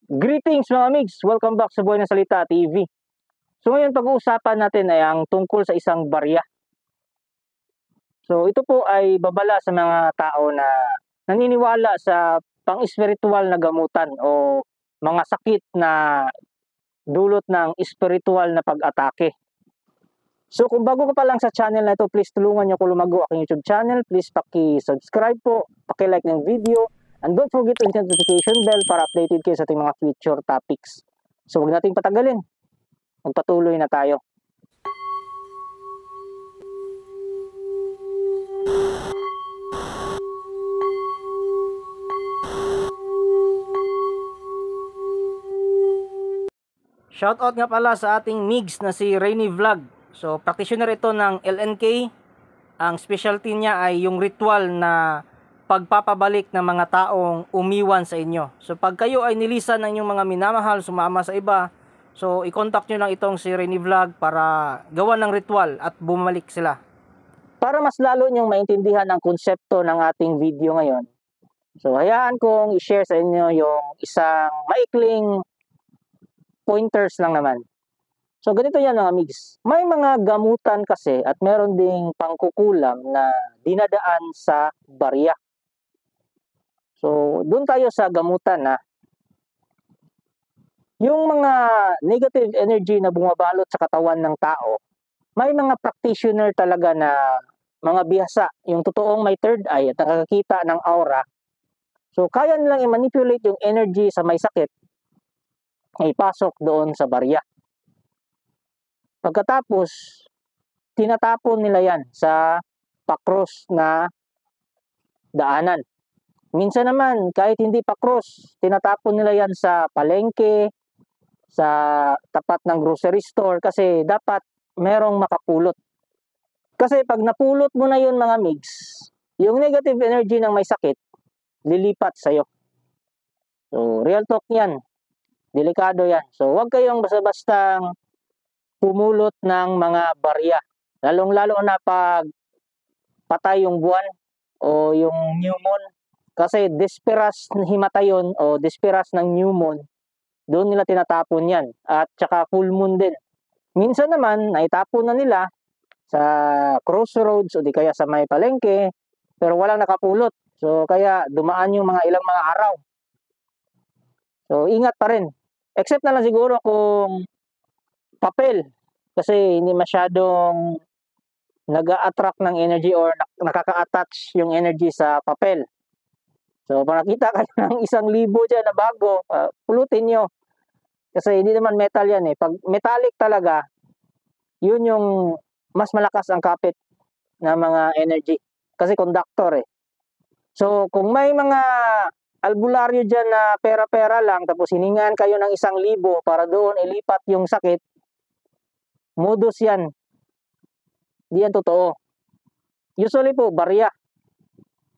Greetings mga migs! Welcome back sa Buhay ng Salita TV. So ngayon pag-uusapan natin ay ang tungkol sa isang barya. So ito po ay babala sa mga tao na naniniwala sa pang-espiritual na gamutan o mga sakit na dulot ng espiritual na pag-atake. So kung bago ka pa lang sa channel na ito, please tulungan niyo ko lumago aking YouTube channel. Please paki-subscribe po, paki-like ng video, and don't forget to hit the notification bell para updated kayo sa ating mga future topics. So huwag nating patagalin. Magpatuloy na tayo. Shoutout nga pala sa ating migs na si Rainy Vlog. So practitioner ito ng LNK. Ang specialty niya ay yung ritual na pagpapabalik ng mga taong umiwan sa inyo. So pag kayo ay nilisan ng inyong mga minamahal, sumama sa iba, so i-contact nyo lang itong si Rainy Vlog para gawa ng ritual at bumalik sila. Para mas lalo nyong maintindihan ang konsepto ng ating video ngayon, so hayaan kong i-share sa inyo yung isang maikling pointers lang naman. So ganito yan mga migs. May mga gamutan kasi at meron ding pangkukulam na dinadaan sa barya. So doon tayo sa gamutan na yung mga negative energy na bumabalot sa katawan ng tao, may mga practitioner talaga na mga bihasa, yung totoong may third eye at nakakakita ng aura. So kaya nilang i-manipulate yung energy sa may sakit ay ipasok doon sa barya. Pagkatapos, tinatapon nila yan sa pakros na daanan. Minsan naman, kahit hindi pakros, tinatapon nila yan sa palengke, sa tapat ng grocery store kasi dapat merong makapulot. Kasi pag napulot mo na yun mga migs, yung negative energy ng may sakit, lilipat sa'yo. So, real talk yan. Delikado yan. So, huwag kayong basta-bastang pumulot ng mga barya. Lalong-lalo na pag patay yung buwan o yung new moon. Kasi desperas himatayon o desperas ng new moon, doon nila tinatapon yan. At saka full moon din. Minsan naman, naitapon na nila sa crossroads o di kaya sa may palengke, pero walang nakapulot. So, kaya dumaan yung mga ilang mga araw. So, ingat pa rin. Except na lang siguro kung papel. Kasi hindi masyadong nag-a-attract ng energy or nakaka-attach yung energy sa papel. So, pag nakita kayo ng 1,000 dyan na bago, pulutin nyo. Kasi hindi naman metal yan eh. Pag metallic talaga, yun yung mas malakas ang kapit na mga energy. Kasi conductor eh. So, kung may mga albularyo dyan na pera-pera lang, tapos hiningaan kayo ng 1,000 para doon ilipat yung sakit, modus yan. Di yan totoo. Usually po, barya.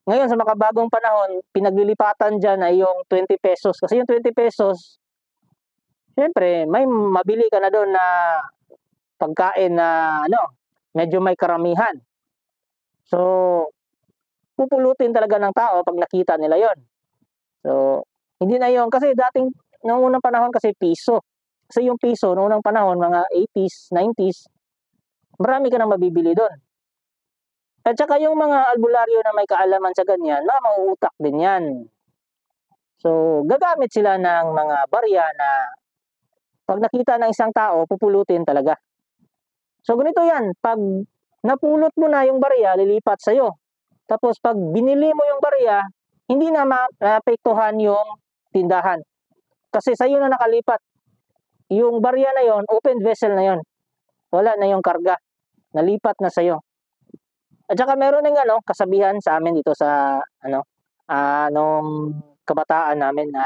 Ngayon, sa makabagong panahon, pinaglilipatan dyan ay yung 20 pesos. Kasi yung 20 pesos, syempre, may mabili ka na doon na pagkain na medyo may karamihan. So, pupulutin talaga ng tao pag nakita nila yon. So, hindi na yon. Kasi dating, noong unang panahon kasi piso. Kasi yung piso, noong unang panahon, mga 80s, 90s, marami ka nang mabibili doon. At saka yung mga albularyo na may kaalaman sa ganyan, mauutak din yan. So, gagamit sila ng mga barya na pag nakita ng isang tao, pupulutin talaga. So, ganito yan. Pag napulot mo na yung barya, lilipat sa'yo. Tapos, pag binili mo yung barya, hindi na maapektuhan yung tindahan. Kasi sa'yo na nakalipat. Yung barya na yon, open vessel na yon. Wala na yung karga. Nalipat na sa'yo. At saka meron ng kasabihan sa amin dito sa nung kabataan namin na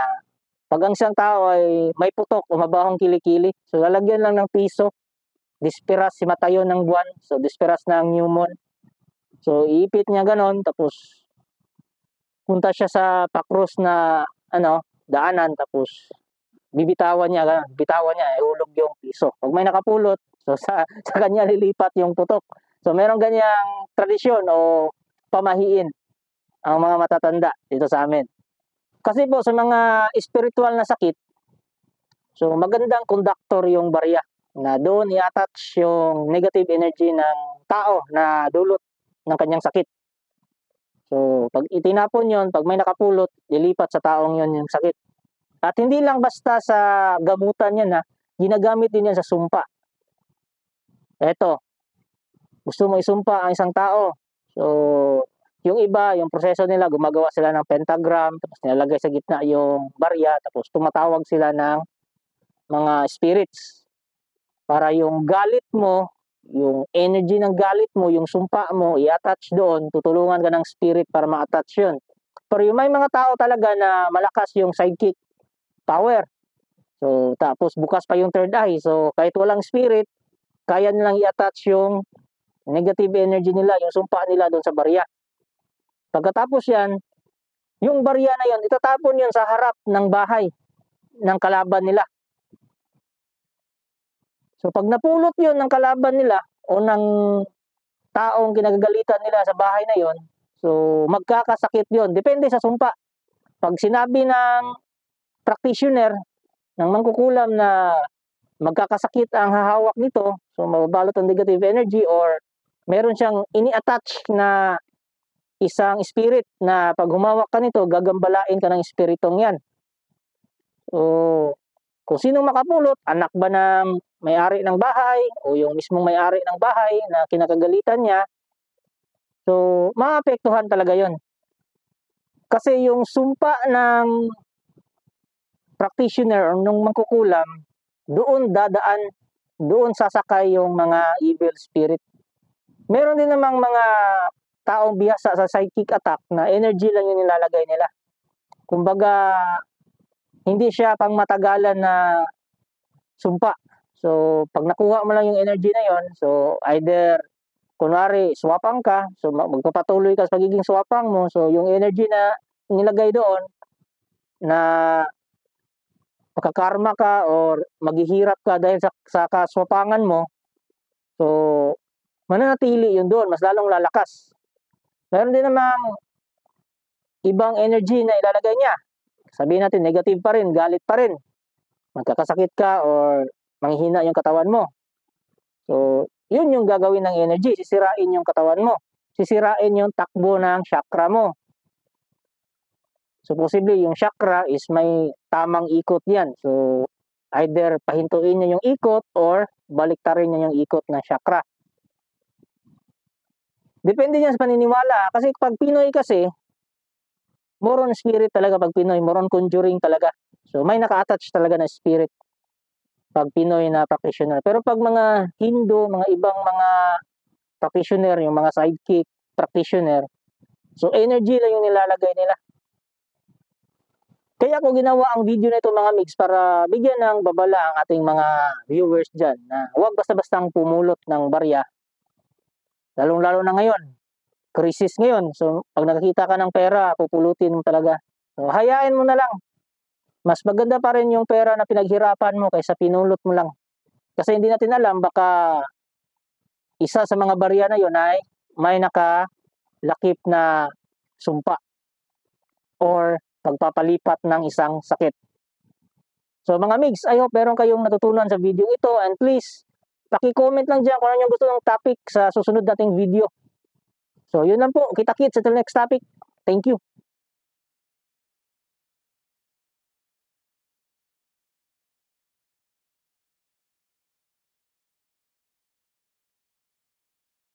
pag ang isang tao ay may putok o mabahong kilikili, so lalagyan lang ng piso, disperas si matayon ng buwan, so disperas na ang new moon. So iipit niya ganon, tapos punta siya sa pakros na daanan, tapos bitawan niya, ihulog yung piso. Pag may nakapulot, so sa kanya lilipat yung putok. So, meron ganyang tradisyon o pamahiin ang mga matatanda dito sa amin. Kasi po, sa mga spiritual na sakit, So, magandang conductor yung barya na doon i-attach yung negative energy ng tao na dulot ng kanyang sakit. So, pag itinapon yon, pag may nakapulot, lilipat sa taong yon yung sakit. At hindi lang basta sa gamutan yan ha, ginagamit din yan sa sumpa. Eto, gusto mo isumpa ang isang tao. So, yung iba, yung proseso nila, gumagawa sila ng pentagram, tapos nilalagay sa gitna yung barya, tapos tumatawag sila ng mga spirits para yung galit mo, yung energy ng galit mo, yung sumpa mo, i-attach doon, tutulungan ka ng spirit para ma-attach yun. Pero yung may mga tao talaga na malakas yung psychic power. So, tapos bukas pa yung third eye. So, kahit walang spirit, kaya nilang i-attach yung negative energy nila, yung sumpa nila doon sa barya. Pagkatapos yan, yung barya na yon, itatapon yun sa harap ng bahay ng kalaban nila. So pag napulot yun ng kalaban nila o ng taong kinagagalitan nila sa bahay na yon, so magkakasakit yun. Depende sa sumpa. Pag sinabi ng practitioner, ng mangkukulam na magkakasakit ang hahawak nito, so mababalot ang negative energy or meron siyang ini-attach na isang spirit na pag humawak ka nito, gagambalain ka ng spiritong yan. So, kung sinong makapulot, anak ba ng may-ari ng bahay o yung mismong may-ari ng bahay na kinakagalitan niya, so maapektuhan talaga yon. Kasi yung sumpa ng practitioner o nung mangkukulam, doon dadaan, doon sasakay yung mga evil spirit. Meron din namang mga taong bihasa sa psychic attack na energy lang yung nilalagay nila. Kumbaga, hindi siya pang matagalan na sumpa. So, pag nakuha mo lang yung energy na yon, so either, kunwari, swapang ka, so magpapatuloy ka sa pagiging swapang mo, so yung energy na nilagay doon, na makakarma ka or maghihirap ka dahil sa kaswapangan mo, so mananatili yun doon, mas lalong lalakas. Meron din namang ibang energy na ilalagay niya. Sabihin natin, negative pa rin, galit pa rin. Magkakasakit ka or manghihina yung katawan mo. So, yun yung gagawin ng energy, sisirain yung katawan mo. Sisirain yung takbo ng chakra mo. So, posible yung chakra is may tamang ikot yan. So, either pahintuin niya yung ikot or baliktarin niya yung ikot ng chakra. Depende yan sa paniniwala. Kasi pag Pinoy kasi, more on spirit talaga pag Pinoy. More on conjuring talaga. So, may naka-attach talaga na spirit pag Pinoy na practitioner. Pero pag mga Hindu, mga ibang mga practitioner, yung mga sidekick practitioner, so energy lang yung nilalagay nila. Kaya ako ginawa ang video na ito mga mix para bigyan ng babala ang ating mga viewers dyan na huwag basta-bastang pumulot ng barya. Lalong-lalo na ngayon, crisis ngayon. So pag nakakita ka ng pera, pupulutin mo talaga. So hayain mo na lang. Mas maganda pa rin yung pera na pinaghirapan mo kaysa pinulot mo lang. Kasi hindi natin alam, baka isa sa mga barya na yun ay may nakalakip na sumpa or pagpapalipat ng isang sakit. So mga migs, I hope meron kayong natutunan sa video ito and please, paki-comment lang dyan kung ano yung gusto ng topic sa susunod nating video. So yun lang po, kita-kits sa next topic. Thank you.